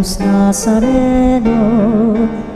Jesus Nazareno,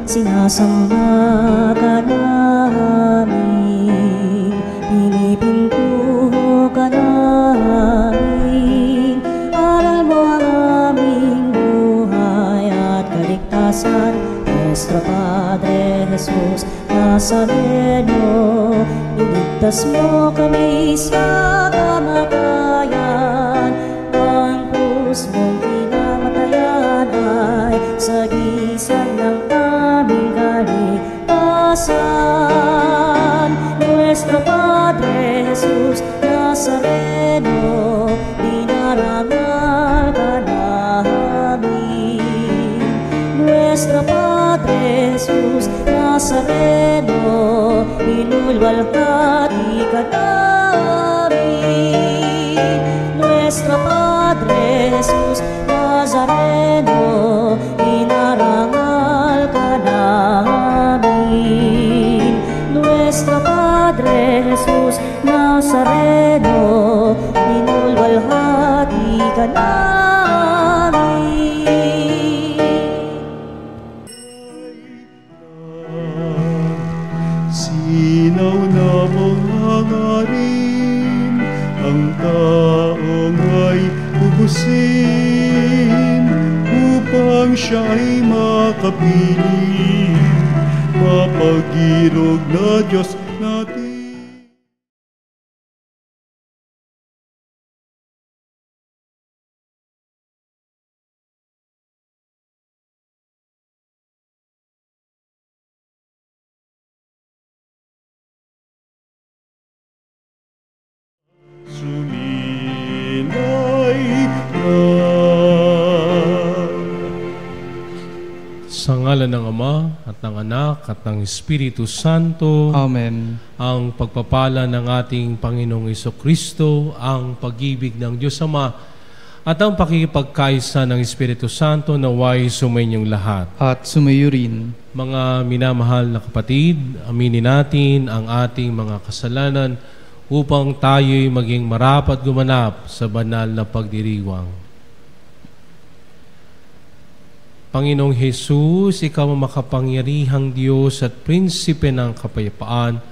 sinasamba ka namin, pinipintuho ka namin. Aral mo ang aming buhay at kaligtasan, Nuestro Padre Jesus Nazareno. Iligtas mo kami sa kamatayan, ang krus mong pinamatayan ay sagisag ng aming kaligtasan. Nuestro Padre Jesus Nazareno, dinarangal ka namin. Nuestro Padre Jesus Nazareno, inulwalhati ka namin. Nuestro Padre Jesus Nazareno, inarangal ka namin. Nuestro Padre Jesus Nazareno, inulwalhati ka namin. Sinaw na mong hangarin, ang taong ay ubusin, upang siya ay makapiling, mapag-irog na Diyos natin. Sa ngalan ng Ama, at ng Anak, at ng Espiritu Santo. Amen. Ang pagpapala ng ating Panginoong Jesucristo, ang pag-ibig ng Diyos Ama, at ang pakikipagkaisa ng Espiritu Santo naway sumainyong lahat. At sumayo rin. Mga minamahal na kapatid, aminin natin ang ating mga kasalanan upang tayo'y maging marapat gumanap sa banal na pagdiriwang. Panginoong Jesus, Ikaw ang makapangyarihang Diyos at Prinsipe ng kapayapaan.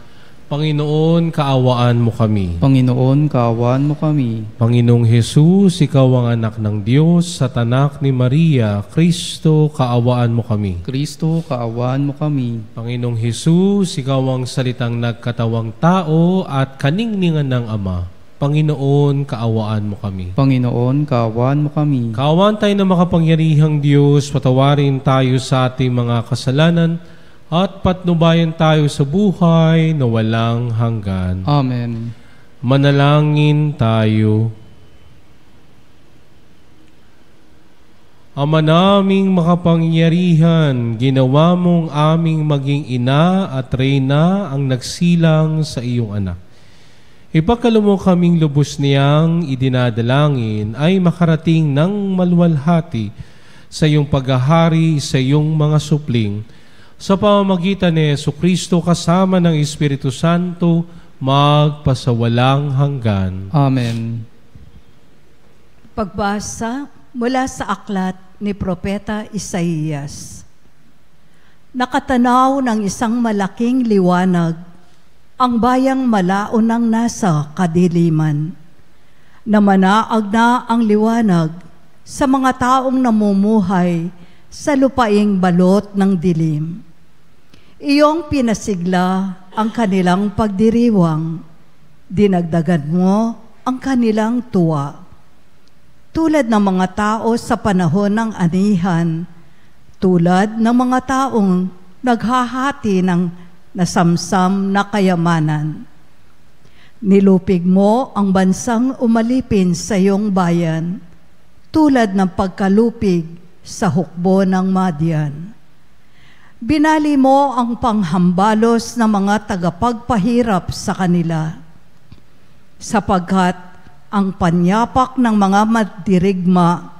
Panginoon, kaawaan mo kami. Panginoon, kaawaan mo kami. Panginoong Jesus, Ikaw ang anak ng Diyos at anak ni Maria, Kristo, kaawaan mo kami. Kristo, kaawaan mo kami. Panginoong Jesus, Ikaw ang salitang nagkatawang tao at kaningningan ng Ama. Panginoon, kaawaan mo kami. Panginoon, kaawaan mo kami. Kaawaan tayo na makapangyarihang Diyos, patawarin tayo sa ating mga kasalanan at patnubayan tayo sa buhay na walang hanggan. Amen. Manalangin tayo. Ama naming makapangyarihan, ginawa mong aming maging ina at reyna ang nagsilang sa iyong anak. Ipagkaloob mo kaming lubos niyang idinadalangin ay makarating ng maluwalhati sa iyong paghahari sa iyong mga supling. Sa pamamagitan ni Jesucristo kasama ng Espiritu Santo, magpasawalang hanggan. Amen. Pagbasa mula sa aklat ni Propeta Isaías. Nakatanaw ng isang malaking liwanag, ang bayang malao nang nasa kadiliman. Namanaag na ang liwanag sa mga taong namumuhay sa lupaing balot ng dilim. Iyong pinasigla ang kanilang pagdiriwang, dinagdagan mo ang kanilang tuwa. Tulad ng mga tao sa panahon ng anihan, tulad ng mga taong naghahati ng nasamsam na kayamanan. Nilupig mo ang bansang umalipin sa iyong bayan, tulad ng pagkalupig sa hukbo ng Madian. Binali mo ang panghambalos ng mga tagapagpahirap sa kanila, sapagkat ang panyapak ng mga magdirigma,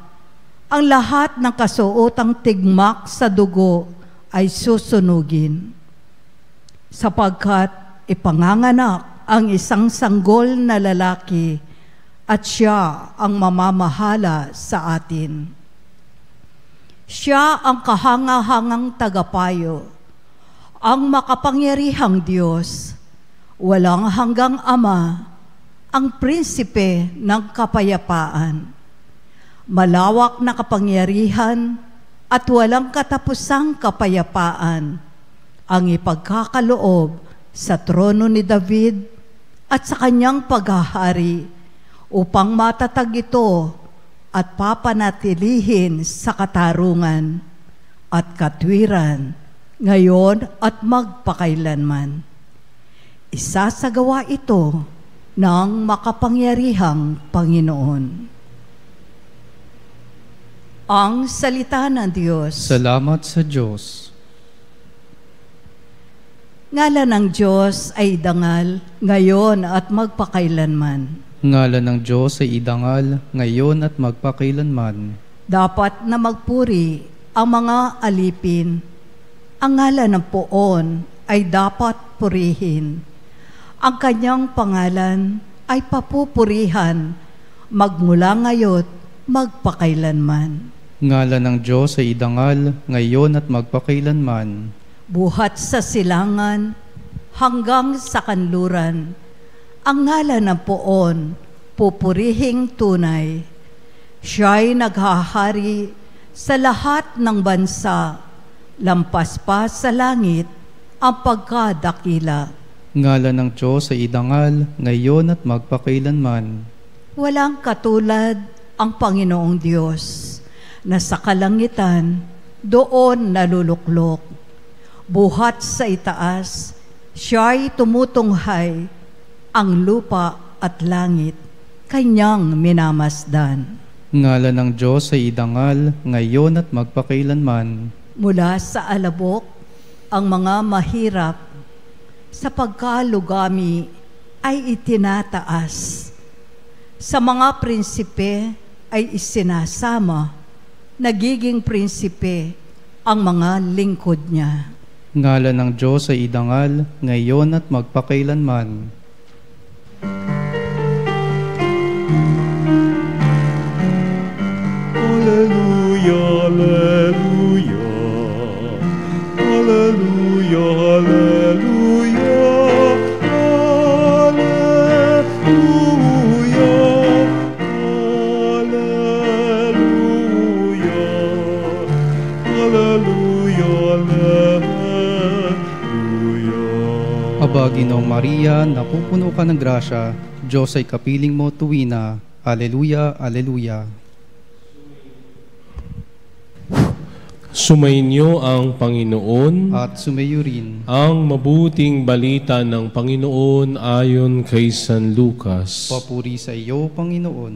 ang lahat ng kasuotang tigmak sa dugo ay susunugin. Sapagkat ipanganganak ang isang sanggol na lalaki at siya ang mamamahala sa atin. Siya ang kahangahangang tagapayo, ang makapangyarihang Diyos, walang hanggang Ama, ang prinsipe ng kapayapaan. Malawak na kapangyarihan at walang katapusang kapayapaan ang ipagkakaloob sa trono ni David at sa kanyang paghahari upang matatag ito at papanatilihin sa katarungan at katwiran ngayon at magpakailanman. Isasagawa ito ng makapangyarihang Panginoon. Ang salita ng Diyos. Salamat sa Diyos. Ngalan ng Diyos ay dangal ngayon at magpakailanman. Ngalan ng Diyos ay idangal ngayon at magpakailanman. Dapat na magpuri ang mga alipin. Ang ngalan ng Poon ay dapat purihin. Ang kanyang pangalan ay papupurihan magmula ngayon magpakailanman. Ngalan ng Diyos ay idangal ngayon at magpakailanman. Buhat sa silangan hanggang sa kanluran, ang ngalan ng Poon pupurihing tunay. Siya'y naghahari sa lahat ng bansa, lampas pa sa langit ang pagkadakila. Ngalan ng Diyos ay idangal ngayon at magpakailanman. Walang katulad ang Panginoong Diyos na sa kalangitan doon naluluklok. Buhat sa itaas, siya'y tumutunghay, ang lupa at langit, kanyang minamasdan. Ngalan ng Diyos ay idangal ngayon at magpakailanman. Mula sa alabok, ang mga mahirap sa pagkalugami ay itinataas. Sa mga prinsipe ay isinasama, nagiging prinsipe ang mga lingkod niya. Ngalan ng Diyos ay idangal ngayon at magpakailanman. Alleluia, alleluia. Alleluia, alleluia. Alleluia. Alleluia. Alleluia, alleluia. Aba, Ginoong Maria, napupuno ka ng grasya, Diyos ay kapiling mo tuwina. Alleluia, alleluia. Sumainyo ang Panginoon At sumayo rin. ang mabuting balita ng Panginoon ayon kay San Lucas. Papuri sa iyo, Panginoon.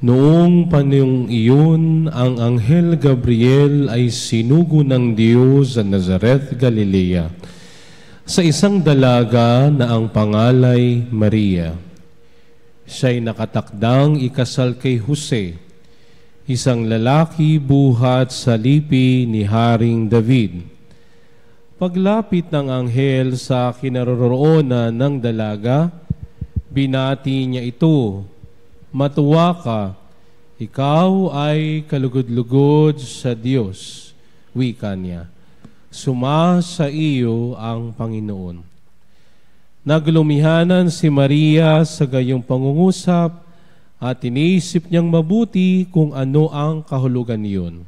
Noong panahong iyon, ang Anghel Gabriel ay sinugo ng Diyos sa Nazareth, Galilea, sa isang dalaga na ang pangalay Maria. Siya'y nakatakdang ikasal kay Jose, isang lalaki buhat sa lipi ni Haring David. Paglapit ng anghel sa kinaroroonan ng dalaga, binati niya ito, "Matuwa ka, ikaw ay kalugod-lugod sa Diyos," wika niya. "Suma sa iyo ang Panginoon." Naglumihanan si Maria sa gayong pangungusap at iniisip niyang mabuti kung ano ang kahulugan niyon.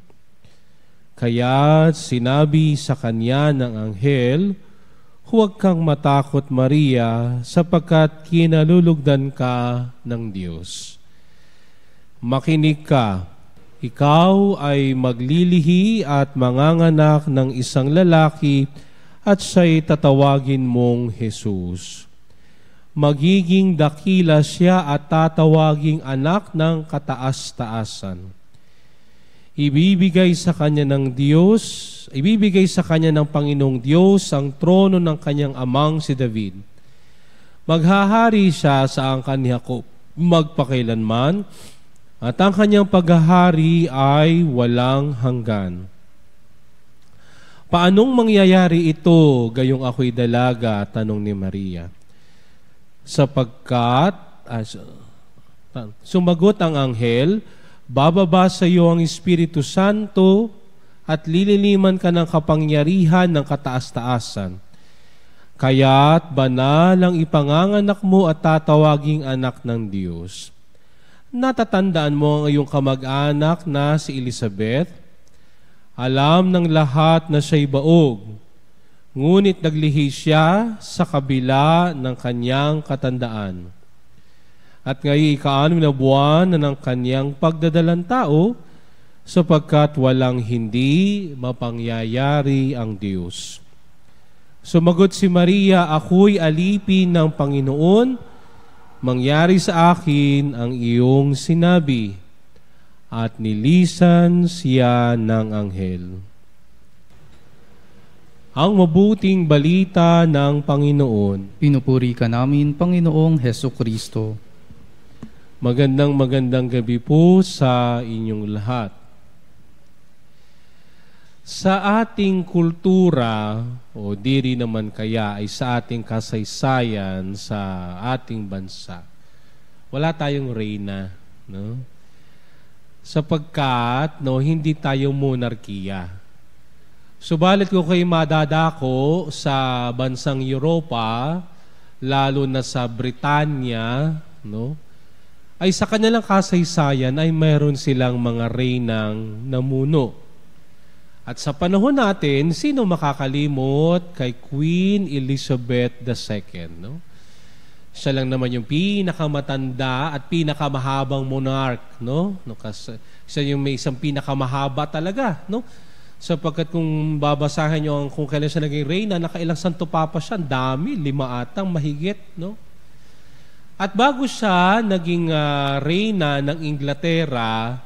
Kaya sinabi sa kanya ng anghel, "Huwag kang matakot, Maria, sapagkat kinalulugdan ka ng Diyos. Makinig ka, ikaw ay maglilihi at manganganak ng isang lalaki at siya'y tatawagin mong Jesus. Magiging dakila siya at tatawaging anak ng kataas-taasan. Ibibigay sa kanya ng Panginoong Diyos ang trono ng kanyang amang si David. Maghahari siya sa angkan ni Jacob magpakailanman, at ang kanyang paghahari ay walang hanggan." "Paanong mangyayari ito, gayong ako'y dalaga?" tanong ni Maria. Sumagot ang anghel, Bababa sa iyo ang Espiritu Santo at lililiman ka ng kapangyarihan ng kataas-taasan. Kaya't banal ang ipanganganak mo at tatawaging anak ng Diyos. Natatandaan mo ang iyong kamag-anak na si Elizabeth. Alam ng lahat na siya'y baog, ngunit naglihi siya sa kabila ng kanyang katandaan. At ngayon ika-6 na buwan na ng kanyang pagdadalang tao, sapagkat walang hindi mapangyayari ang Diyos. Sumagot si Maria, ako'y alipin ng Panginoon, mangyari sa akin ang iyong sinabi. At nilisan siya ng anghel. Ang mabuting balita ng Panginoon. Pinupuri ka namin, Panginoong Hesukristo. Magandang gabi po sa inyong lahat. Sa ating kultura, o diri naman kaya ay sa ating kasaysayan sa ating bansa, wala tayong reyna, no? Sapagkat hindi tayo monarkiya. Subalit ko kayo madadako sa bansang Europa, lalo na sa Britanya, no? Ay sa kanilang kasaysayan ay mayroon silang mga reynang namuno. At sa panahon natin, sino makakalimot kay Queen Elizabeth II, no? Siya lang naman yung pinakamatanda at pinakamahabang monarch, no? Siya yung may isang pinakamahaba talaga, no? Sapagkat kung babasahin nyo kung kailan siya naging reyna, nakailang santo papa siya, ang dami, 5 atang mahigit, no? At bago siya naging reyna ng Inglaterra,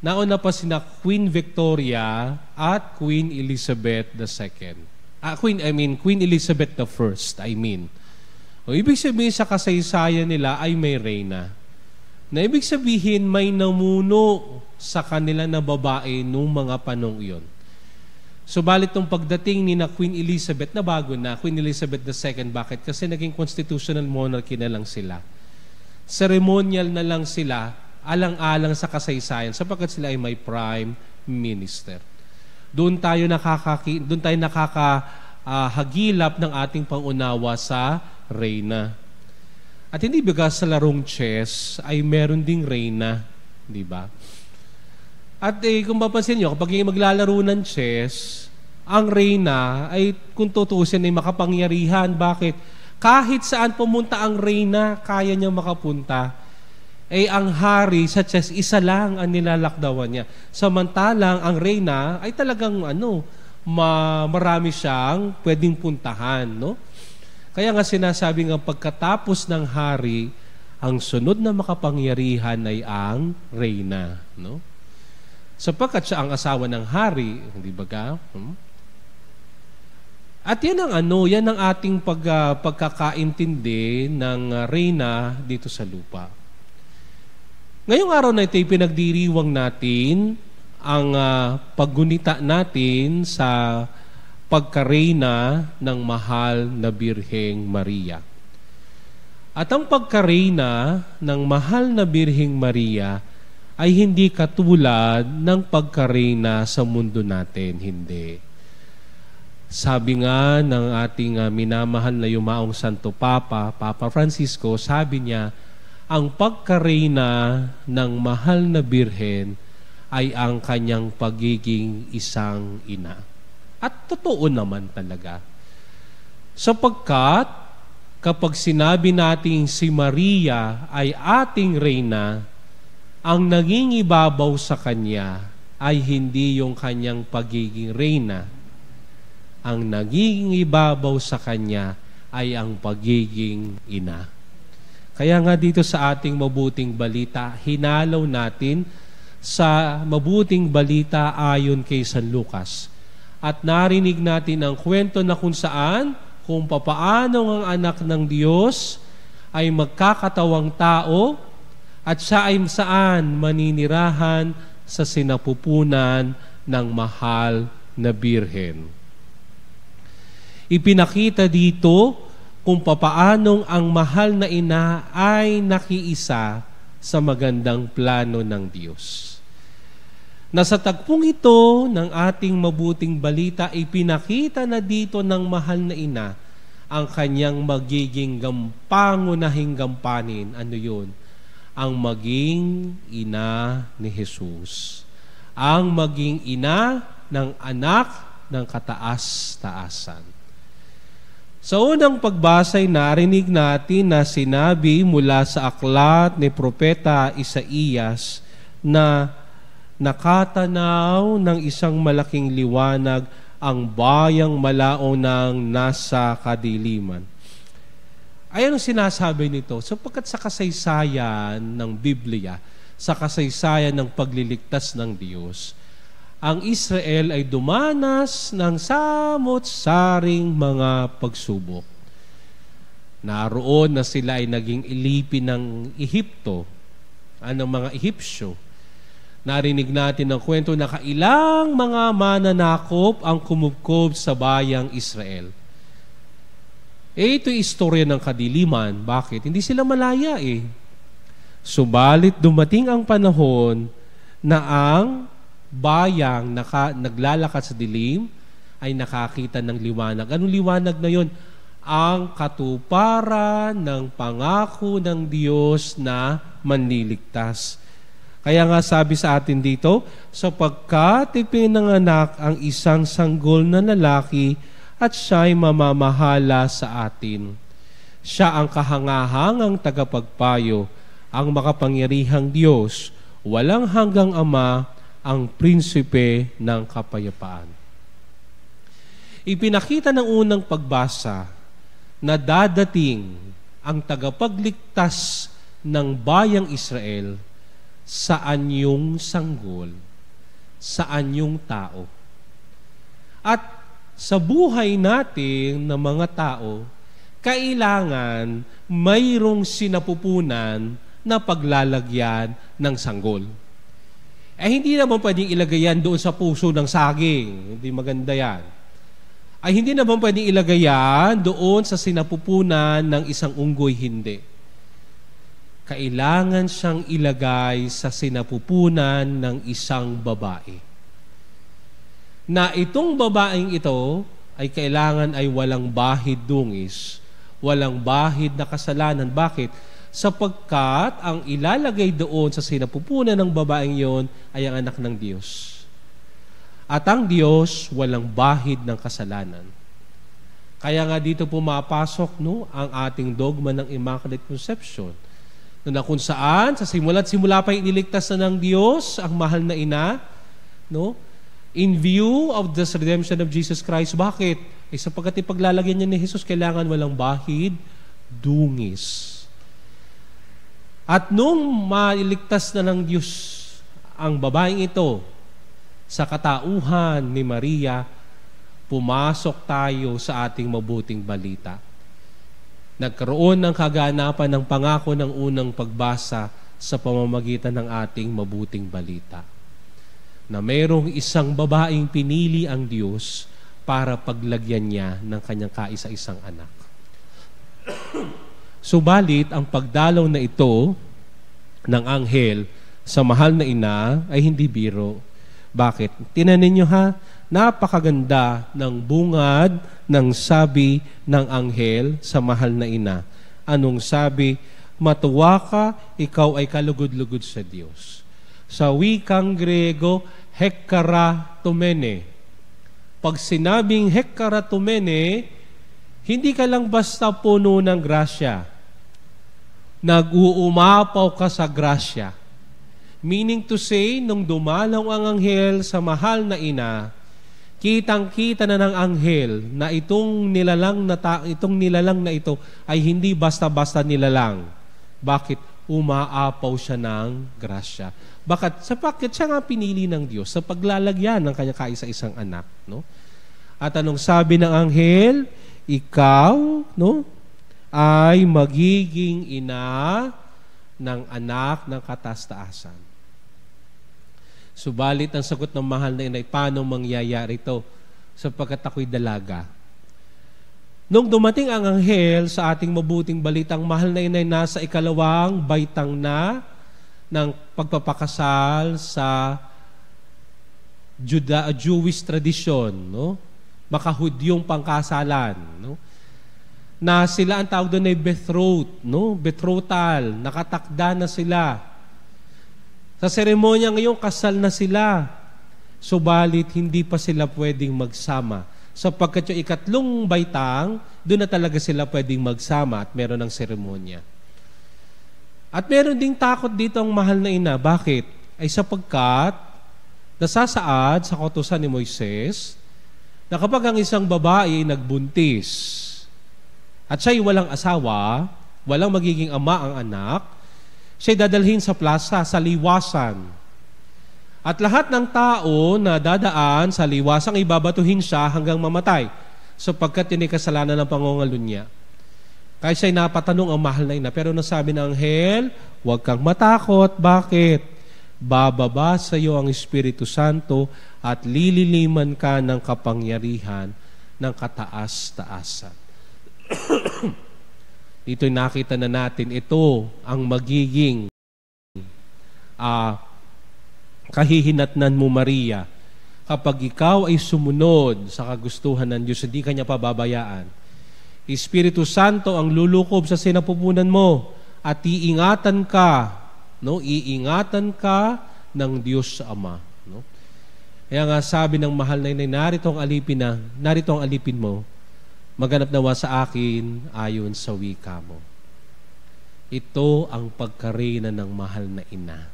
nauna pa sina Queen Victoria at Queen Elizabeth II. Queen Elizabeth I. O, ibig sabihin sa kasaysayan nila ay may reyna. Na ibig sabihin may namuno sa kanila na babae nung mga panong iyon. Subalit nung pagdating ni na Queen Elizabeth, na bago na, Queen Elizabeth II, bakit? Kasi naging constitutional monarchy na lang sila. Ceremonial na lang sila, alang-alang sa kasaysayan, sapagkat sila ay may prime minister. Doon tayo nakakahagilap ng ating pangunawa sa reyna. At hindi baga sa larong chess ay meron ding reyna, di ba? At kung mapansin nyo, kapag yung maglalaro ng chess, ang reyna ay kung tutusin ay makapangyarihan. Bakit? Kahit saan pumunta ang reyna, kaya niyang makapunta. Ang hari sa chess, isa lang ang nilalakdawan niya. Samantalang ang reyna ay talagang marami siyang pwedeng puntahan, no? Kaya nga sinasabi nga pagkatapos ng hari, ang sunod na makapangyarihan ay ang reyna, no? Sapagkat siya ang asawa ng hari, hindi ba ka? At yan ang ating pagkakaintindi ng reyna dito sa lupa. Ngayong araw na ito, pinagdiriwang natin ang paggunita natin sa pagkareyna ng mahal na Birheng Maria. At ang pagkareyna ng mahal na Birheng Maria ay hindi katulad ng pagkareyna sa mundo natin, hindi. Sabi nga ng ating minamahal na yumaong Santo Papa, Papa Francisco, sabi niya, ang pagkareyna ng mahal na Birhen ay ang kanyang pagiging isang ina. At totoo naman talaga. Sapagkat kapag sinabi nating si Maria ay ating reyna, ang naging ibabaw sa kanya ay hindi yung kanyang pagiging reyna. Ang naging ibabaw sa kanya ay ang pagiging ina. Kaya nga dito sa ating mabuting balita, hinalaw natin sa mabuting balita ayon kay San Lucas. At narinig natin ang kwento na kung saan, kung papaano ang anak ng Diyos ay magkakatawang tao at siya ay saan maninirahan sa sinapupunan ng mahal na Birhen. Ipinakita dito kung papaanong ang mahal na ina ay nakiisa sa magandang plano ng Diyos. Na sa tagpong ito ng ating mabuting balita ay pinakita na dito ng mahal na ina ang kanyang magiging pangunahing gampanin. Ano yun? Ang maging ina ni Jesus. Ang maging ina ng anak ng kataas-taasan. Sa unang pagbasay, narinig natin na sinabi mula sa aklat ni Propeta Isaías na nakatanaw ng isang malaking liwanag ang bayang malao ng nasa kadiliman. Ayan ang sinasabi nito, sapagkat sa kasaysayan ng Biblia, sa kasaysayan ng pagliligtas ng Diyos, ang Israel ay dumanas ng samot-saring mga pagsubok. Naroon na sila ay naging ilipin ng Ehipto, ng mga Ehipsyo. Narinig natin ang kwento na kailang mga mananakop ang kumubkob sa bayang Israel. Ito'y istorya ng kadiliman. Bakit? Hindi sila malaya Subalit dumating ang panahon na ang bayang naglalakad sa dilim ay nakakita ng liwanag. Anong liwanag na yon? Ang katuparan ng pangako ng Diyos na manliligtas. Kaya nga sabi sa atin dito, sapagkat ipinanganak ang isang sanggol na lalaki at siya'y mamamahala sa atin. Siya ang kahangahangang tagapagpayo, ang makapangyarihang Diyos, walang hanggang Ama, ang prinsipe ng kapayapaan. Ipinakita ng unang pagbasa na dadating ang tagapagligtas ng bayang Israel sa anyong sanggol, sa anyong tao. At sa buhay natin ng mga tao, kailangan mayroong sinapupunan na paglalagyan ng sanggol. Hindi naman pwedeng ilagay yan doon sa puso ng saging. Hindi maganda yan. Hindi naman pwedeng ilagay yan doon sa sinapupunan ng isang unggoy. Hindi. Kailangan siyang ilagay sa sinapupunan ng isang babae. Na itong babaeng ito ay kailangan ay walang bahid dungis, walang bahid na kasalanan. Bakit? Sapagkat ang ilalagay doon sa sinapupunan ng babaeng yon ay ang anak ng Diyos. At ang Diyos walang bahid ng kasalanan. Kaya nga dito pumapasok ang ating dogma ng Immaculate Conception. Na kung saan, sa simula pa iniligtas na ng Diyos ang mahal na ina, in view of the redemption of Jesus Christ. Bakit? Sapagkat ipaglalagyan niya ni Jesus, kailangan walang bahid, dungis. At nung mailigtas na ng Diyos ang babaeng ito sa katauhan ni Maria, pumasok tayo sa ating mabuting balita. Nagkaroon ng kaganapan ng pangako ng unang pagbasa sa pamamagitan ng ating mabuting balita. Na mayroong isang babaeng pinili ang Diyos para paglagyan niya ng kanyang kaisa-isang anak. Subalit, ang pagdalaw na ito ng anghel sa mahal na ina ay hindi biro. Bakit? Tinanin niyo napakaganda ng bungad ng sabi ng anghel sa mahal na ina. Anong sabi? Matuwa ka, ikaw ay kalugod-lugod sa Diyos. Sa wikang Grego, hekaratomene. Pag sinabing hekaratomene, hindi ka lang basta puno ng grasya. Nag-uumapaw ka sa grasya. Meaning to say, nung dumalaw ang anghel sa mahal na ina, kitang-kita na ng anghel na itong nilalang na ito ay hindi basta-basta nilalang. Bakit? Umaapaw siya ng grasya. Bakit? Sapagkat siya nga pinili ng Diyos sa paglalagyan ng kanyang kaisa-isang anak. At anong sabi ng anghel? Ikaw, ay magiging ina ng anak ng kataas-taasan. Subalit ang sagot ng mahal na ina, paano mangyayari ito? Sapagkat ako'y dalaga. Nung dumating ang anghel sa ating mabuting balitang mahal na ina, nasa ikalawang baitang na, ng pagpapakasal sa Jewish tradition, no? Makahudyong pangkasalan, no? Na sila ang tawag doon ay betrothed, no? Betrothal, nakatakda na sila. Sa seremonya ngayon, kasal na sila. Subalit, hindi pa sila pwedeng magsama. Sapagkat yung ikatlong baitang, doon na talaga sila pwedeng magsama at meron ng seremonya. At meron ding takot dito ang mahal na ina. Bakit? Ay sapagkat nasasaad sa kautusan ni Moises na kapag ang isang babae ay nagbuntis at siya'y walang asawa, walang magiging ama ang anak, siya'y dadalhin sa plaza, sa liwasan. At lahat ng tao na dadaan sa liwasang ibabatuhin siya hanggang mamatay sapagkat yun ay kasalanan ng pangungalo niya. Kaya siya'y napatanong ang mahal na ina. Pero nasabi ng anghel, huwag kang matakot. Bakit? Bababa sa iyo ang Espiritu Santo at lililiman ka ng kapangyarihan ng kataas-taasan. Dito'y nakita na natin, ito ang magiging kahihinatnan mo, Maria. Kapag ikaw ay sumunod sa kagustuhan ng Diyos, hindi ka niya pababayaan. Espiritu Santo ang lulukob sa sinapupunan mo at iingatan ka, no? Iingatan ka ng Diyos sa Ama, no? Kaya nga sabi ng mahal na inay, narito ang alipin mo, maganap nawa sa akin ayon sa wika mo. Ito ang pagkarina ng mahal na ina,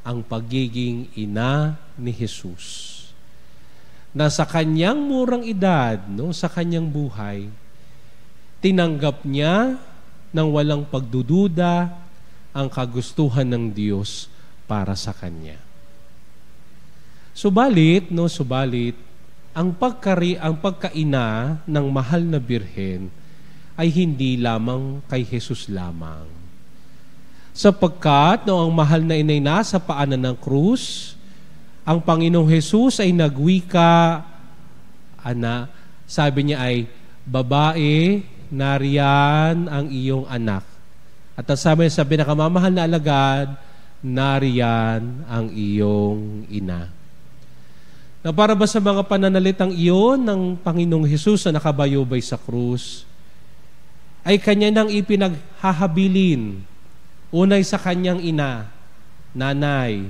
ang pagiging ina ni Jesus. Na sa kanyang murang edad, no, sa kanyang buhay, tinanggap niya ng walang pagdududa ang kagustuhan ng Diyos para sa kanya. Subalit, ang pagkaina ng mahal na birhen ay hindi lamang kay Jesus lamang. Sapagkat ang mahal na inay nasa paanan ng krus, ang Panginoong Jesus ay nagwika, sabi niya ay, babae, nariyan ang iyong anak. At ang sabi niya sa pinakamamahal na alagad, nariyan ang iyong ina. Na para ba sa mga pananalitang iyon ng Panginoong Jesus na nakabayubay sa krus, ay kanya nang ipinaghahabilin, unay sa kanyang ina, nanay,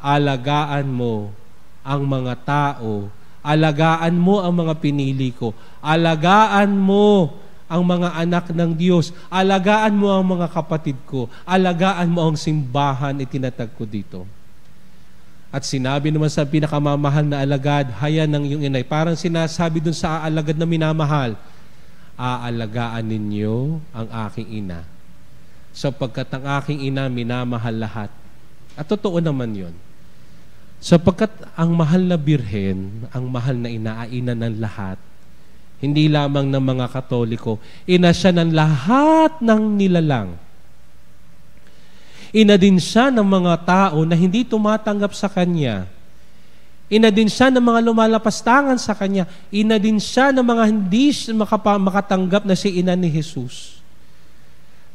alagaan mo ang mga tao, alagaan mo ang mga pinili ko, alagaan mo ang mga anak ng Diyos, alagaan mo ang mga kapatid ko, alagaan mo ang simbahan itinatag ko dito. At sinabi naman sa pinakamamahal na alagad, hayan ng iyong inay. Parang sinasabi dun sa alagad na minamahal, aalagaan ninyo ang aking ina. Sapagkat ang aking ina minamahal lahat. At totoo naman yun. Sapagkat ang mahal na birhen, ang mahal na ina, ay ina ng lahat. Hindi lamang ng mga Katoliko. Ina siya ng lahat ng nilalang. Ina din siya ng mga tao na hindi tumatanggap sa Kanya. Ina din siya ng mga lumalapastangan sa Kanya. Ina din siya ng mga hindi makatanggap na si ina ni Jesus.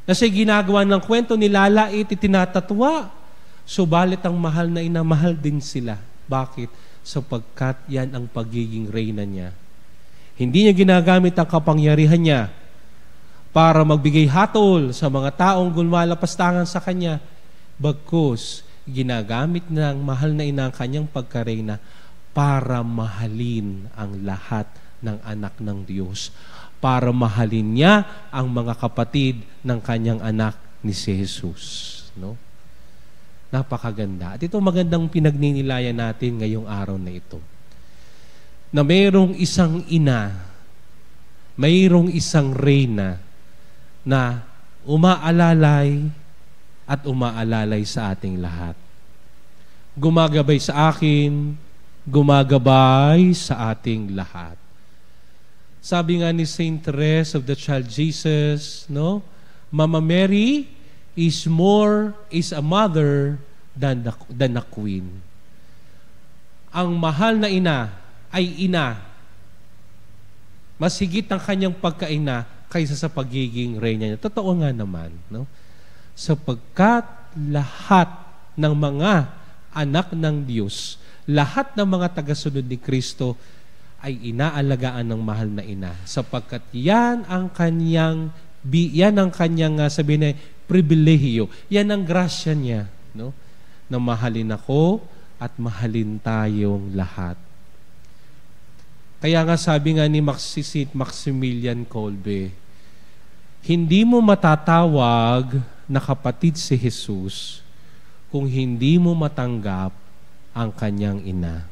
Na siya ginagawa ng kwento, nilalait, itinatatwa. Subalit ang mahal na ina, mahal din sila. Bakit? Sapagkat yan ang pagiging reyna niya. Hindi niya ginagamit ang kapangyarihan niya para magbigay hatol sa mga taong lumalapastangan sa Kanya. Bagkus, ginagamit ng mahal na ina ang kanyang pagkareyna para mahalin ang lahat ng anak ng Diyos. Para mahalin niya ang mga kapatid ng kanyang anak ni si Jesus. No? Napakaganda. At ito magandang pinagninilayan natin ngayong araw na ito. Na mayroong isang ina, mayroong isang reyna na umaalalay at umaalalay sa ating lahat. Gumagabay sa akin, gumagabay sa ating lahat. Sabi nga ni Saint Therese of the Child Jesus, no? Mama Mary is a mother than a queen. Ang mahal na ina ay ina. Mas higit ang kanyang pagkaina kaysa sa pagiging reyna niya. Totoo nga naman, no? Sapagkat lahat ng mga anak ng Diyos, lahat ng mga tagasunod ni Kristo ay inaalagaan ng mahal na ina, sapagkat yan ang kanyang sabihin na pribilehiyo, yan ang grasya niya, no? Na mahalin ako at mahalin tayong lahat. Kaya nga sabi nga ni St. Maximilian Kolbe, hindi mo matatawag na kapatid si Jesus kung hindi mo matanggap ang kanyang ina.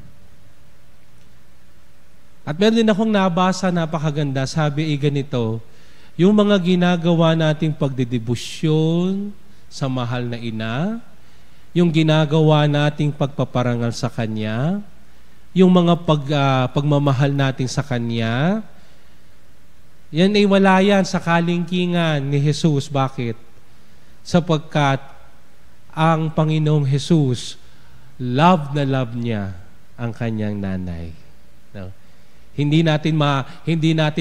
At meron din akong nabasa, napakaganda, sabi ganito, yung mga ginagawa nating pagdedebosyon sa mahal na ina, yung ginagawa nating pagpaparangal sa kanya, yung mga pagmamahal natin sa kanya, yan ay wala yan sa kalingkingan ni Jesus. Bakit? Sapagkat ang Panginoong Jesus, love niya ang kanyang nanay. No? Hindi natin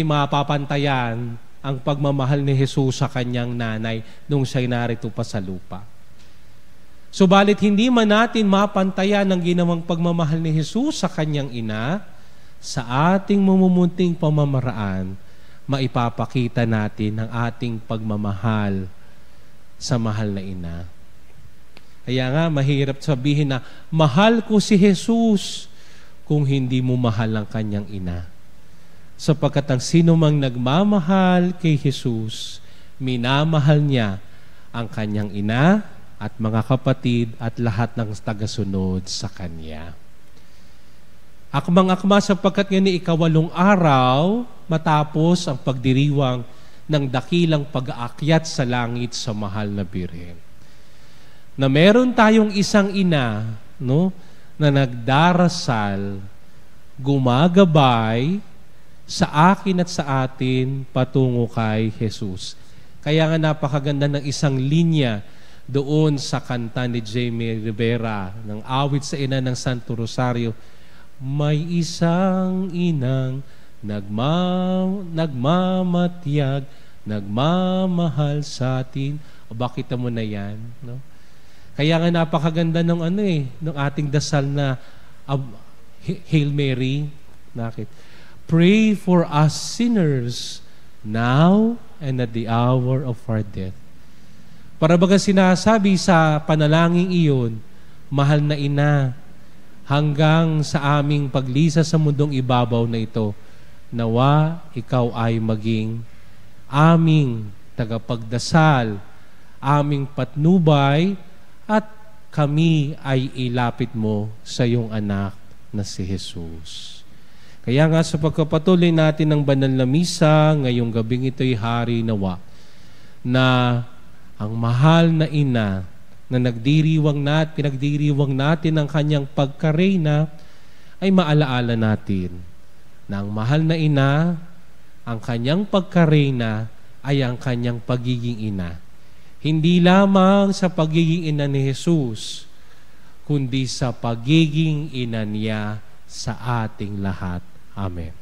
mapapantayan ang pagmamahal ni Jesus sa kanyang nanay nung siya'y narito pa sa lupa. Subalit hindi man natin mapantayan ang ginawang pagmamahal ni Jesus sa kanyang ina, sa ating mumumunting pamamaraan, maipapakita natin ang ating pagmamahal sa mahal na ina. Kaya nga, mahirap sabihin na, mahal ko si Jesus kung hindi mo mahal ang kanyang ina. Sapagkat ang sino mang nagmamahal kay Jesus, minamahal niya ang kanyang ina at mga kapatid at lahat ng tagasunod sa kanya. Akmang-akma sapagkat ngayon ikawalong araw matapos ang pagdiriwang ng dakilang pag-aakyat sa langit sa mahal na Birhen. Na meron tayong isang ina, no, na nagdarasal, gumagabay sa akin at sa atin patungo kay Jesus. Kaya nga napakaganda ng isang linya doon sa kanta ni Jamie Rivera ng awit sa ina ng Santo Rosario, may isang inang nagmamatyag, nagmamahal sa atin. O bakit mo na yan? No? Kaya nga napakaganda ng ng ating dasal na Hail Mary. Nakit? Pray for us sinners now and at the hour of our death. Para baga sinasabi sa panalangin iyon, mahal na ina, hanggang sa aming paglisa sa mundong ibabaw na ito, nawa ikaw ay maging aming tagapagdasal, aming patnubay, at kami ay ilapit mo sa iyong anak na si Jesus. Kaya nga sa pagkapatuloy natin ng banal na misa, ngayong gabing ito'y hari nawa, na ang mahal na ina na pinagdiriwang natin ang kanyang pagkareyna, ay maalaala natin na ang mahal na ina, ang kanyang pagkareyna ay ang kanyang pagiging ina. Hindi lamang sa pagiging ina ni Jesus, kundi sa pagiging ina niya sa ating lahat. Amen.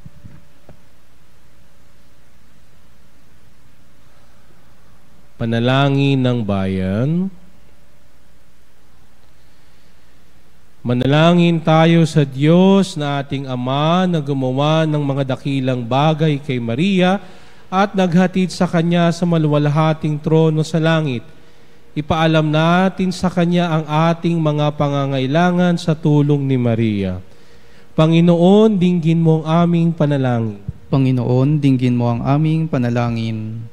Panalangin ng bayan. Manalangin tayo sa Diyos na ating Ama na gumawa ng mga dakilang bagay kay Maria at naghatid sa Kanya sa maluwalhating trono sa langit. Ipaalam natin sa Kanya ang ating mga pangangailangan sa tulong ni Maria. Panginoon, dinggin mo ang aming panalangin. Panginoon, dinggin mo ang aming panalangin.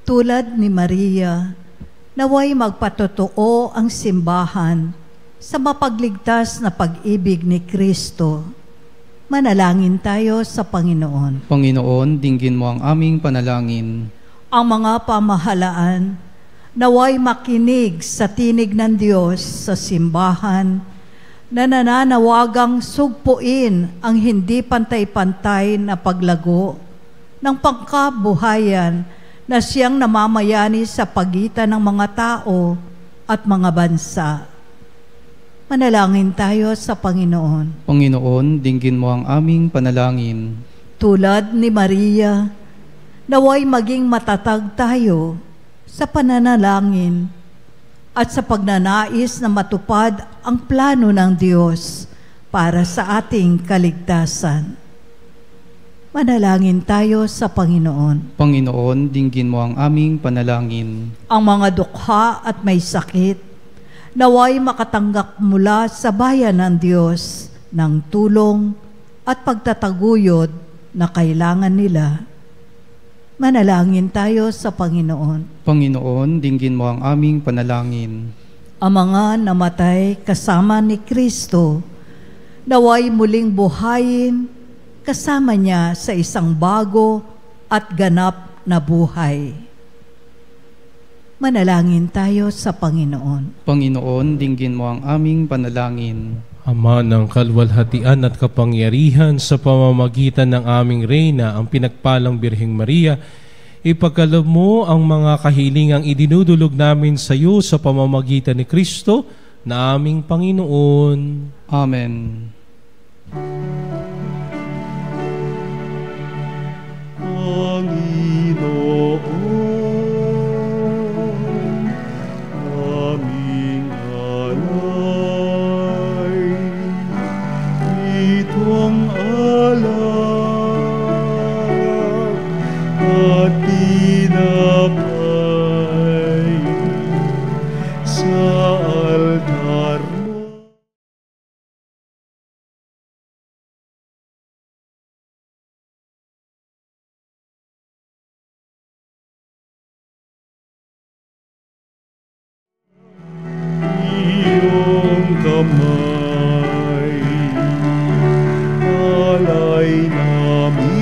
Tulad ni Maria, naway magpatotoo ang simbahan sa mapagligtas na pag-ibig ni Kristo. Manalangin tayo sa Panginoon. Panginoon, dinggin mo ang aming panalangin. Ang mga pamahalaan, naway makinig sa tinig ng Diyos sa simbahan na nananawagang sugpuin ang hindi pantay-pantay na paglago ng pangkabuhayan na siyang namamayani sa pagitan ng mga tao at mga bansa. Manalangin tayo sa Panginoon. Panginoon, dinggin mo ang aming panalangin. Tulad ni Maria, Naway maging matatag tayo sa pananalangin at sa pagnanais na matupad ang plano ng Diyos para sa ating kaligtasan. Manalangin tayo sa Panginoon. Panginoon, dinggin mo ang aming panalangin. Ang mga dukha at may sakit, naway makatanggap mula sa bayan ng Diyos ng tulong at pagtataguyod na kailangan nila. Manalangin tayo sa Panginoon. Panginoon, dinggin mo ang aming panalangin. Ang mga namatay kasama ni Kristo, naway muling buhayin kasama niya sa isang bago at ganap na buhay. Manalangin tayo sa Panginoon. Panginoon, dinggin mo ang aming panalangin. Ama ng kalwalhatian at kapangyarihan, sa pamamagitan ng aming Reyna, ang pinagpalang Birheng Maria, ipagkaloob mo ang mga kahilingang idinudulog namin sa iyo sa pamamagitan ni Kristo na aming Panginoon. Amen. Panginoon, aming alay, itong alak at tinapay sa altar mo. Iyong kamay, alay namin,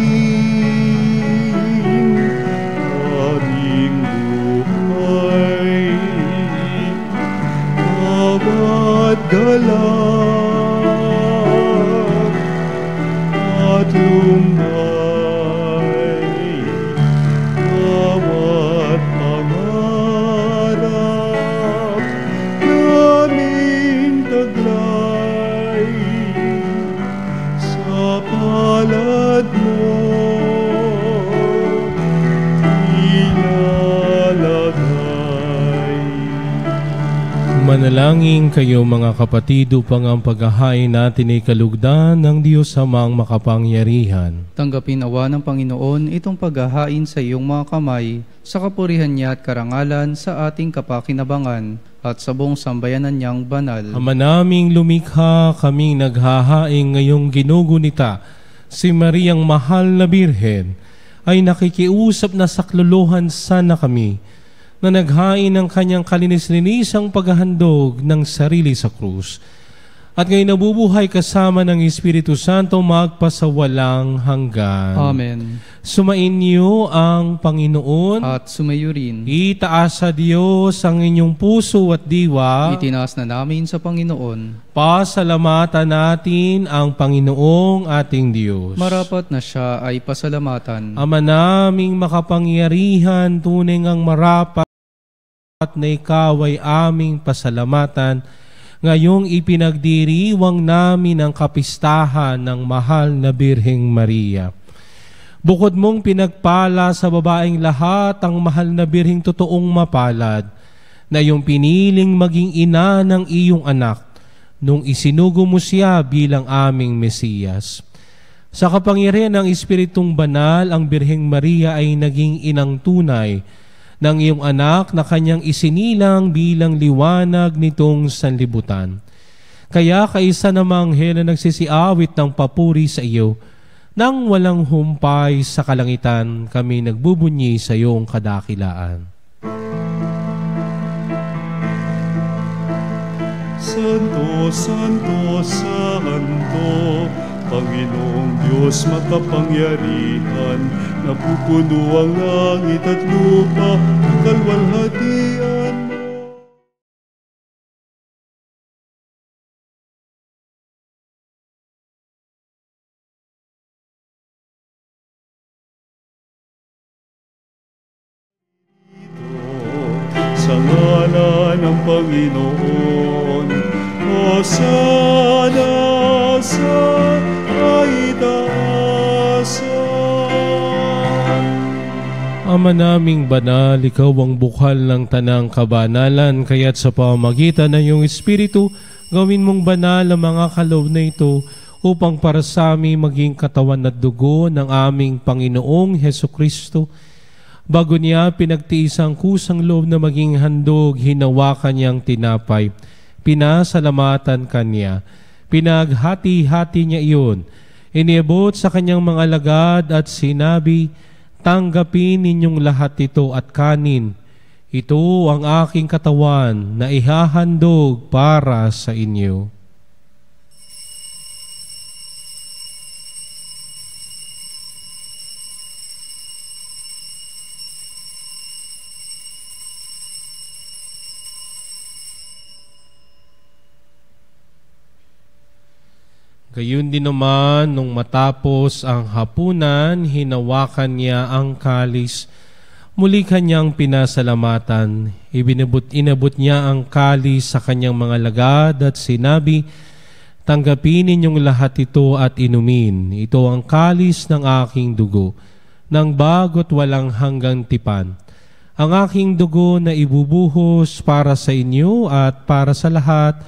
aming buhay, bawat galak at lumbay, bawat pangarap naming taglay sa palad mo ilalagay. Manalangin kayo mga kapatid upang ang paghahain natin ay kalugdan ng Diyos Amang makapangyarihan. Tanggapin awa ng Panginoon itong paghahain sa iyong mga kamay, sa kapurihan niya at karangalan sa ating kapakinabangan at sa buong sambayanan niyang banal. Ama naming lumikha, kaming naghahaing ngayong ginugunita, si Mariang Mahal na Birhen, ay nakikiusap na saklolohan sana kami, na naghain ng kanyang kalinis-linisang paghahandog ng sarili sa krus, at ngayon nabubuhay kasama ng Espiritu Santo magpasawalang hanggan. Amen. Sumain niyo ang Panginoon, At sumayo rin, itaas sa Diyos ang inyong puso at diwa. itinaas na namin sa Panginoon. Pasalamatan natin ang Panginoong ating Diyos. Marapat na siya ay pasalamatan. Ama naming makapangyarihan, tunay ngang marapat na ikaw ay aming pasalamatan. Ngayong ipinagdiriwang namin ang kapistahan ng mahal na Birheng Maria. Bukod mong pinagpala sa babaeng lahat ang mahal na Birheng totoong mapalad, na iyong piniling maging ina ng iyong anak, nung isinugo mo siya bilang aming Mesiyas. Sa kapangyarihan ng Espiritong Banal, ang Birheng Maria ay naging inang tunay ng iyong anak na kanyang isinilang bilang liwanag nitong sanlibutan. Kaya kaisa namang anghel na nagsisiawit ng papuri sa iyo, nang walang humpay sa kalangitan, kami nagbubunyi sa iyong kadakilaan. Santo, Santo, Santo, Panginoong Diyos makapangyarihan, napupuno ang langit at lupa, ang kalwalhatian mo. Sa ngalan ng Panginoon, Hosana sa kaitaasan. Ama naming banal, ikaw ang bukal ng tanang kabanalan, kaya't sa pamamagitan ng iyong Espiritu, gawin mong banal ang mga kaloob na ito upang para sa amin maging katawan at dugo ng aming Panginoong Hesukristo. Bago niya pinagtiis ang kusang loob na maging handog, hinawakan niyang tinapay, pinasalamatan kanya, pinaghati-hati niya iyon, iniabot sa kanyang mga alagad at sinabi, tanggapin ninyong lahat ito at kanin. Ito ang aking katawan na ihahandog para sa inyo. Gayun din naman, nung matapos ang hapunan, hinawakan niya ang kalis. Muli kanyang pinasalamatan. Inabot niya ang kalis sa kanyang mga lagad at sinabi, tanggapin ninyong lahat ito at inumin. Ito ang kalis ng aking dugo, ng bago't walang hanggang tipan. Ang aking dugo na ibubuhos para sa inyo at para sa lahat,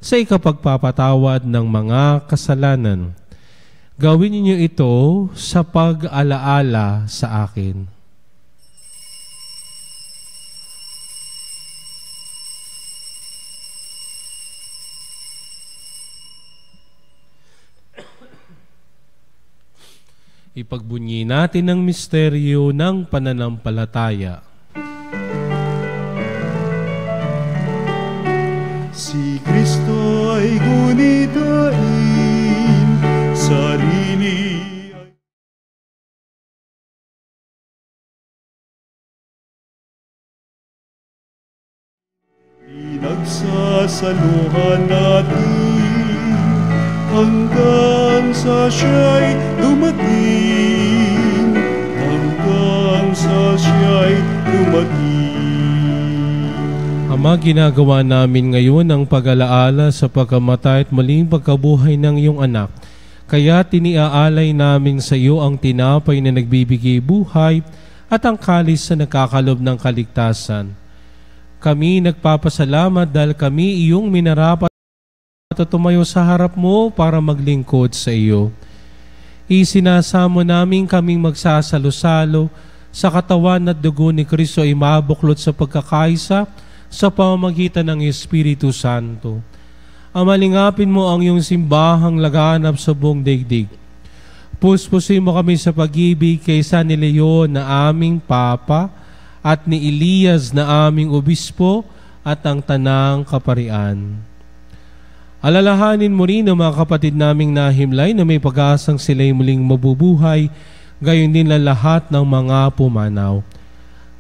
sa ikapagpapatawad ng mga kasalanan. Gawin niyo ito sa pag-alaala sa akin. Ipagbunyi natin ang misteryo ng pananampalataya. Si Kristo ay gunitain, sarili ay pinagsasaluhan natin, hanggang sa siya'y dumating, hanggang sa siya'y dumating. Ama, ginagawa namin ngayon ang pag-alaala sa pagkamatay at muling pagkabuhay ng iyong anak. Kaya tiniaalay namin sa iyo ang tinapay na nagbibigay buhay at ang kalis na nakakalob ng kaligtasan. Kami nagpapasalamat dahil kami iyong minarapat at tumayo sa harap mo para maglingkod sa iyo. Isinasamo namin kaming magsasalo-salo sa katawan at dugo ni Kristo ay mabuklod sa pagkakaisa sa pamamagitan ng Espiritu Santo. Amalingapin mo ang iyong simbahang laganap sa buong daigdig. Puspusin mo kami sa pag-ibig kay San Leon na aming Papa at ni Elias na aming Obispo at ang Tanang Kaparian. Alalahanin mo rin ang mga kapatid naming nahimlay na may pag-asang sila'y muling mabubuhay, gayon din ang lahat ng mga pumanaw.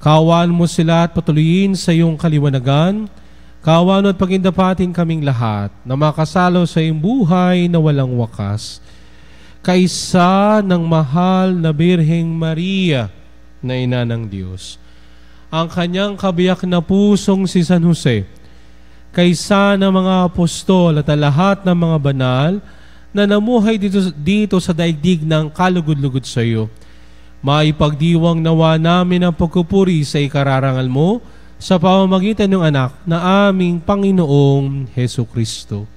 Kaawaan mo sila at patuloyin sa iyong kaliwanagan. Kaawaan at pagindapatin kaming lahat na makasalo sa iyong buhay na walang wakas. Kaisa ng mahal na Birheng Maria na Ina ng Diyos, ang kanyang kabiyak na pusong si San Jose, kaisa ng mga apostol at lahat ng mga banal na namuhay dito sa daigdig ng kalugod-lugod sa iyo, maipagdiwang nawa namin ang pagkupuri sa ikararangal mo sa pamamagitan ng anak na aming Panginoong Hesukristo.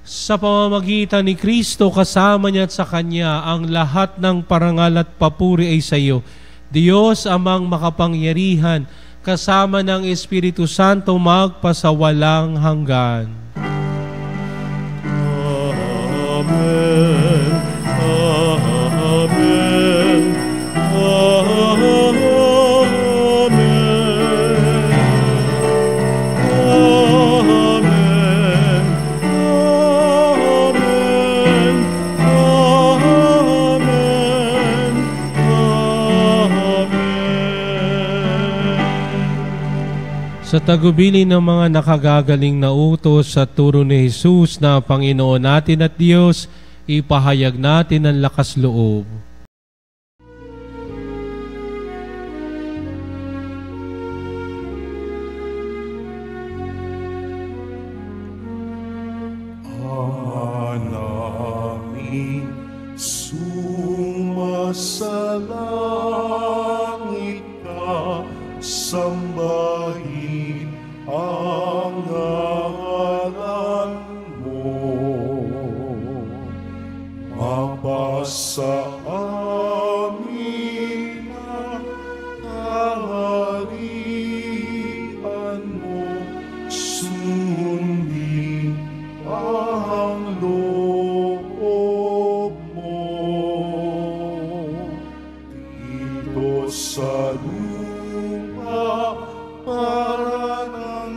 Sa pamamagitan ni Kristo, kasama niya at sa Kanya, ang lahat ng parangal at papuri ay sa iyo, Diyos amang makapangyarihan, kasama ng Espiritu Santo magpasawalang hanggan. Amen. Amen. Amen. Amen. Amen. Sa tagubili ng mga nakagagaling na utos sa turo ni Jesus na Panginoon natin at Diyos, ipahayag natin ang lakas loob. Namin sumasalamat.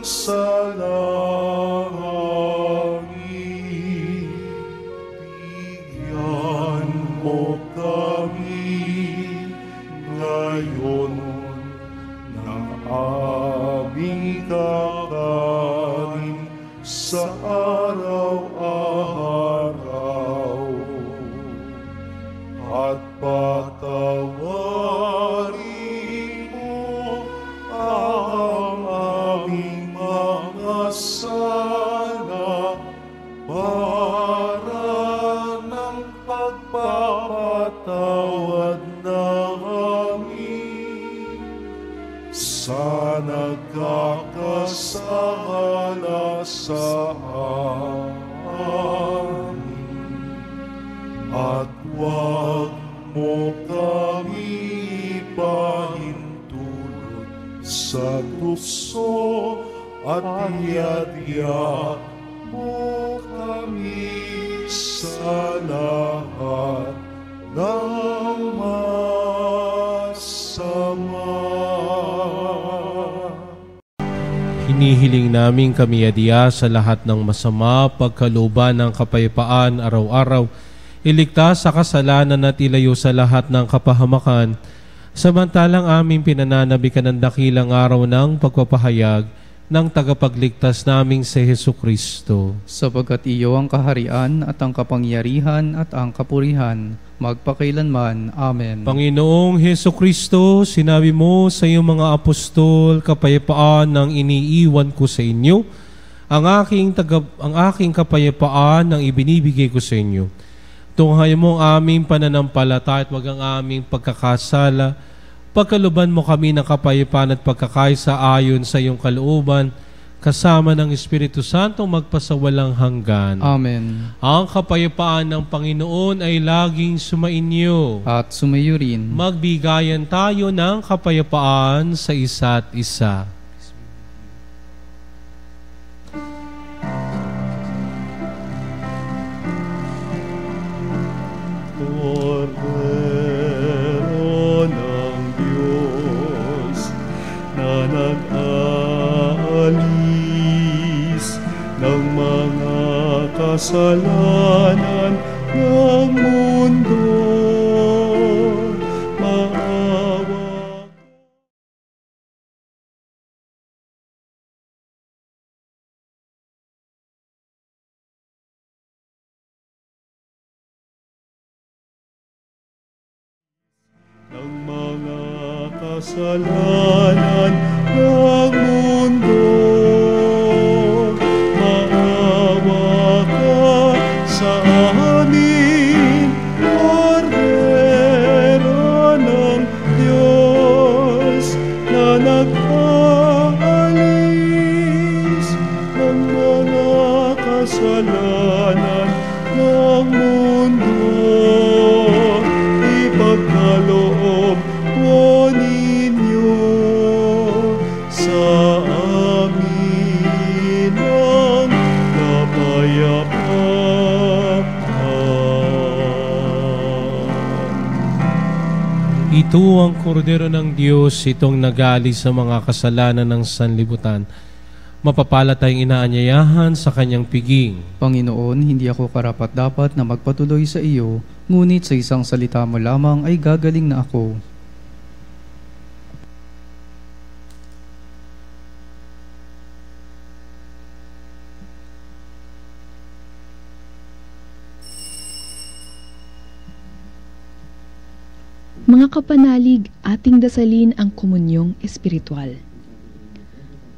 sa langit. Bigyan mo kami ngayon ng aming kakanin sa araw-araw, at patawarin mo ang aming mga sala para ng pagpapatawad namin sa nagkakasala sa amin. At huwag mo kami ipahintulot sa tukso, at iadya mo kami sa lahat ng masama. Hinihiling namin kami adya sa lahat ng masama, pagkalooban ng kapayapaan araw-araw, iligtas sa kasalanan at ilayo sa lahat ng kapahamakan, samantalang aming pinananabikan ng dakilang araw ng pagpapahayag ng tagapagligtas naming si Jesucristo. Sapagkat iyo ang kaharian at ang kapangyarihan at ang kapurihan, magpakailanman. Amen. Panginoong Jesucristo, sinabi mo sa iyong mga apostol, kapayapaan ang iniiwan ko sa inyo, ang aking kapayapaan ang ibinibigay ko sa inyo. Tunghayan mo ang aming pananampalataya at wag ang aming pagkakasala. Pagkaluban mo kami ng kapayapaan at pagkakaisa ayon sa iyong kalooban, kasama ng Espiritu Santo magpasawalang hanggan. Amen. Ang kapayapaan ng Panginoon ay laging sumainyo. At sumayo rin. Magbigayan tayo ng kapayapaan sa isa't isa. Kordero ng Diyos na nag-aalis ng mga kasalanan ng mundo, maawa ng mga kasalanan ng mundo, maawa ka sa amin. Kordero ng Diyos na nag-aalis ng mga kasalanan ng mundo, ipagkaloob mo ninyo sa amin ang kapayapaan. Ito ang kordero ng Diyos, itong nag-aalis sa mga kasalanan ng sanlibutan. Mapapala tayong inaanyayahan sa kanyang piging. Panginoon, hindi ako karapat-dapat na magpatuloy sa iyo, ngunit sa isang salita mo lamang ay gagaling na ako. Mga kapanalig, ating dasalin ang komunyong espiritual.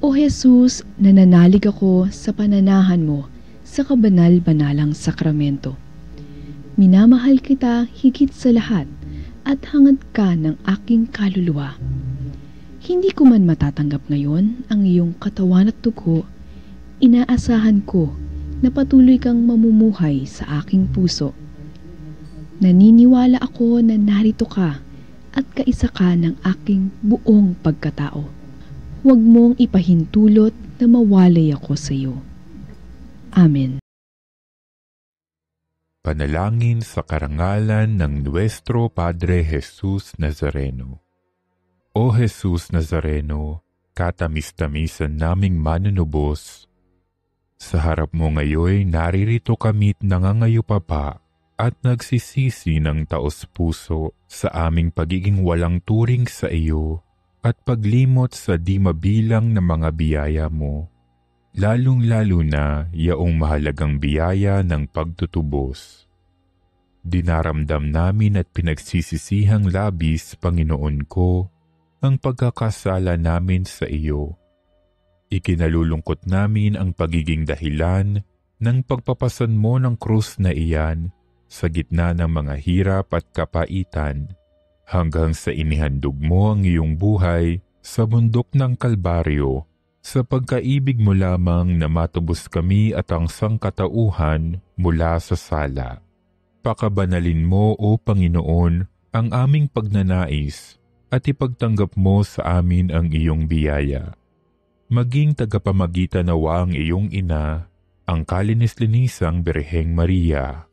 O Jesus, nananalig ako sa pananahan mo sa kabanal-banalang sakramento. Minamahal kita higit sa lahat at hangad ka ng aking kaluluwa. Hindi ko man matatanggap ngayon ang iyong katawan at dugo, inaasahan ko na patuloy kang mamumuhay sa aking puso. Naniniwala ako na narito ka at kaisa ka ng aking buong pagkatao. Huwag mong ipahintulot na mawalay ako sa iyo. Amen. Panalangin sa karangalan ng Nuestro Padre Jesus Nazareno. O Jesus Nazareno, katamis-tamisan naming manunubos. Sa harap mo ngayon, naririto kami't nangangayupapa at nagsisisi ng taos-puso sa aming pagiging walang turing sa iyo at paglimot sa di mabilang na mga biyaya mo, lalong-lalo na yaong mahalagang biyaya ng pagtutubos. Dinaramdam namin at pinagsisisihang labis, Panginoon ko, ang pagkakasala namin sa iyo. Ikinalulungkot namin ang pagiging dahilan ng pagpapasan mo ng krus na iyan sa gitna ng mga hirap at kapaitan, hanggang sa inihandog mo ang iyong buhay sa bundok ng Kalbaryo, sa pagkaibig mo lamang na matubos kami at ang sangkatauhan mula sa sala. Pakabanalin mo, O Panginoon, ang aming pagnanais at ipagtanggap mo sa amin ang iyong biyaya. Maging tagapamagitan nawa ang iyong ina, ang kalinis-linisang Birheng Maria.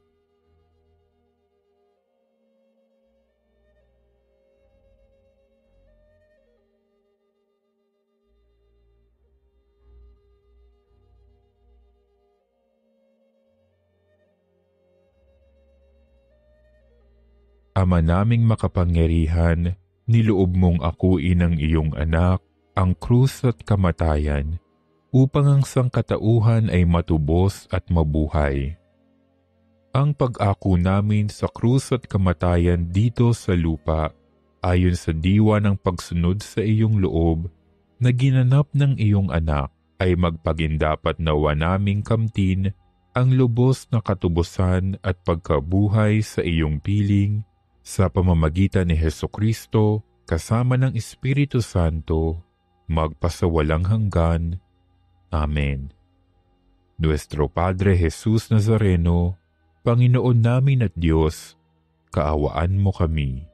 Ama naming makapangyarihan, niloob mong akuin ang iyong anak, ang krus at kamatayan, upang ang sangkatauhan ay matubos at mabuhay. Ang pag-ako namin sa krus at kamatayan dito sa lupa, ayon sa diwa ng pagsunod sa iyong loob, na ginanap ng iyong anak, ay magpagindapat nawa naming kamtin ang lubos na katubusan at pagkabuhay sa iyong piling, sa pamamagitan ni Hesukristo, kasama ng Espiritu Santo, magpasawalang hanggan. Amen. Nuestro Padre Jesus Nazareno, Panginoon namin at Diyos, kaawaan mo kami.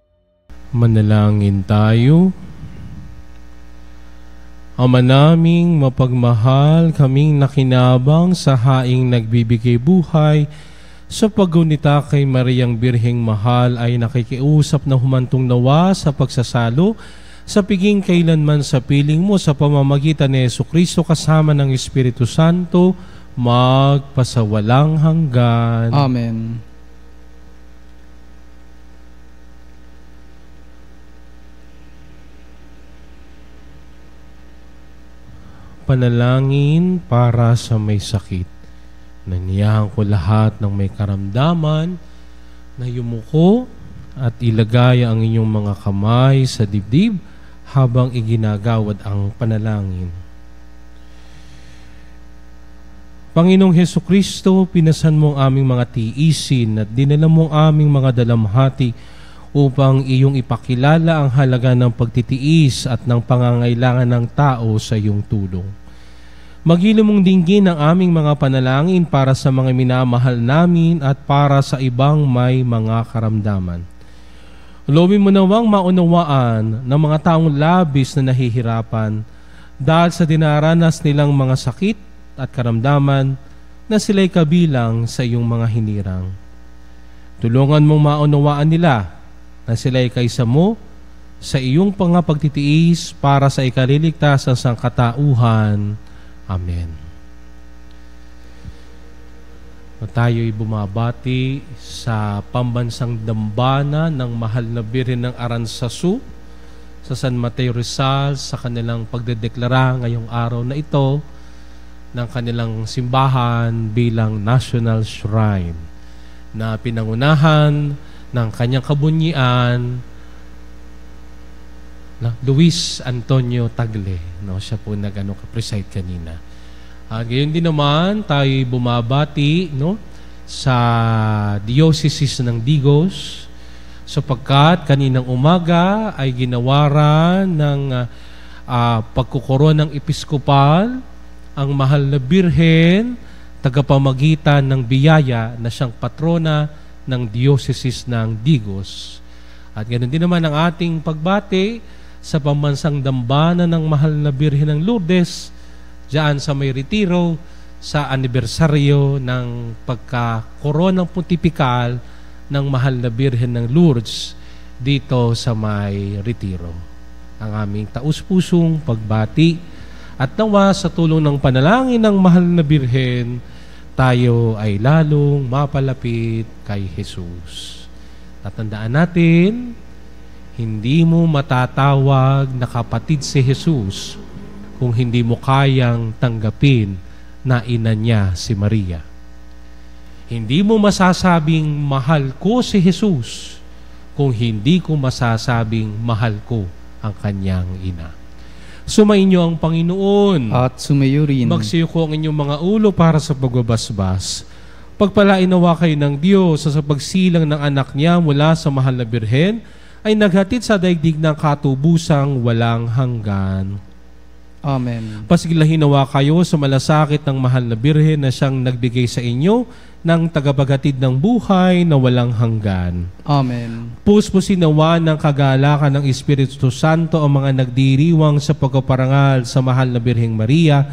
Manalangin tayo. Ama naming mapagmahal, kaming nakinabang sa haing nagbibigay buhay, sa paggunita kay Mariang Birheng Mahal ay nakikiusap na humantong nawa sa pagsasalo sa piging kailanman sa piling mo sa pamamagitan ni Jesucristo kasama ng Espiritu Santo, magpasawalang hanggan. Amen. Panalangin para sa may sakit. Naniyahan ko lahat ng may karamdaman na yumuko at ilagay ang inyong mga kamay sa dibdib habang iginagawad ang panalangin. Panginoong Hesukristo, pinasan mo ang aming mga tiisin at dinala mo ang aming mga dalamhati upang iyong ipakilala ang halaga ng pagtitiis at ng pangangailangan ng tao sa iyong tulong. Magiliw mong dinggin ang aming mga panalangin para sa mga minamahal namin at para sa ibang may mga karamdaman. Loobin mo nawang maunawaan ng mga taong labis na nahihirapan dahil sa dinaranas nilang mga sakit at karamdaman na sila'y kabilang sa iyong mga hinirang. Tulungan mong maunawaan nila na sila'y kaysa mo sa iyong pagtitiis para sa ikaliligtas ng sangkatauhan. Amen. Tayo'y bumabati sa pambansang dambana ng mahal na Birhen ng Aranzazu sa San Mateo Rizal sa kanilang pagdedeklara ngayong araw na ito ng kanilang simbahan bilang National Shrine na pinangunahan ng kanyang kabunyian na Luis Antonio Tagle. No, siya po ka-preside kanina. Ngayon din naman, tayo bumabati sa Diocese ng Digos sapagkat kaninang umaga ay ginawaran ng pagkukuron ng episkopal ang mahal na Birhen, tagapamagitan ng biyaya na siyang patrona ng Diocese ng Digos. At ganoon din naman ang ating pagbati sa pambansang dambana ng mahal na Birhen ng Lourdes, diyan sa may retiro, sa anibersaryo ng pagkakoronang pontipikal ng mahal na Birhen ng Lourdes dito sa may retiro. ang aming taus-pusong pagbati. At nawa sa tulong ng panalangin ng mahal na Birhen, tayo ay lalong mapalapit kay Jesus. Tatandaan natin, hindi mo matatawag na kapatid si Jesus kung hindi mo kayang tanggapin na ina niya si Maria. Hindi mo masasabing mahal ko si Jesus kung hindi ko masasabing mahal ko ang kanyang ina. Sumainyo ang Panginoon. At sumayo rin. Magsiyuko ang inyong mga ulo para sa pagbabasbas. Pagpalain nawa kayo ng Diyos sa pagsilang ng anak niya mula sa mahal na Birhen ay naghatid sa daigdig ng katubusang walang hanggan. Amen. Pasiglahin nawa kayo sa malasakit ng mahal na Birhen na siyang nagbigay sa inyo ng tagapaghatid ng buhay na walang hanggan. Amen. Puspusin nawa ng kagalakan ng Espiritu Santo ang mga nagdiriwang sa pagkaparangal sa mahal na Birheng Maria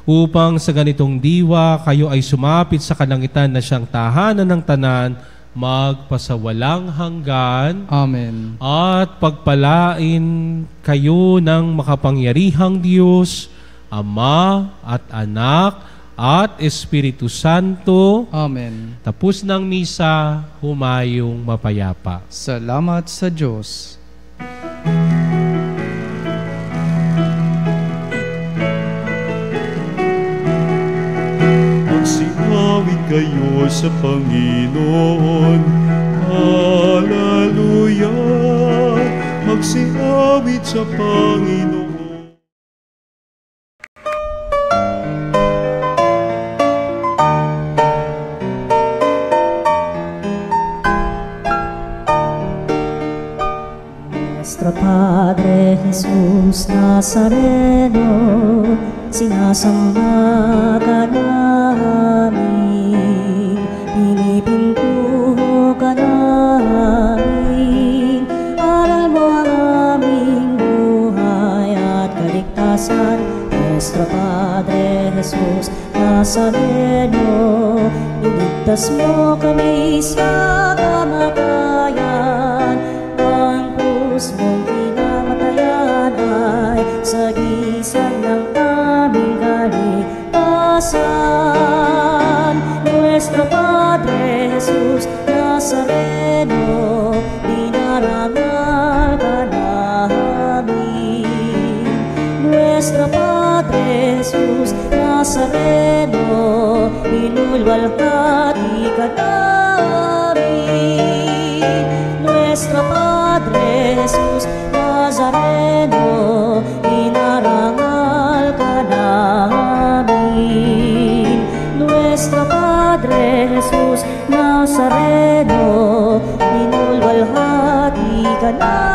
upang sa ganitong diwa kayo ay sumapit sa kalangitan na siyang tahanan ng tanan magpasawalang hanggan. Amen. At pagpalain kayo ng makapangyarihang Diyos, Ama at Anak at Espiritu Santo. Amen. Tapos ng misa, humayong mapayapa. Salamat sa Diyos. Magsiawit kayo sa Panginoon. Hallelujah! Magsiawit sa Panginoon. Nuestro Padre Jesus Nazareno, sinasamba ka namin, pinipintuho ka namin, aral mo ang aming buhay at kaligtasan. Nuestro Padre Jesus Nazareno, iligtas mo kami sa kamatayan, ang krus mong pinamatayan ay sagisag ng aming kaligtasan. Nuestro Padre Jesus Nazareno, dinarangal ka namin. Nuestro Padre Jesus Nazareno, inulwalhati ka namin. Nuestro Padre Jesus Nazareno, inarangal ka namin. Nuestro Padre Jesus Nazareno, inulwalhati ka namin.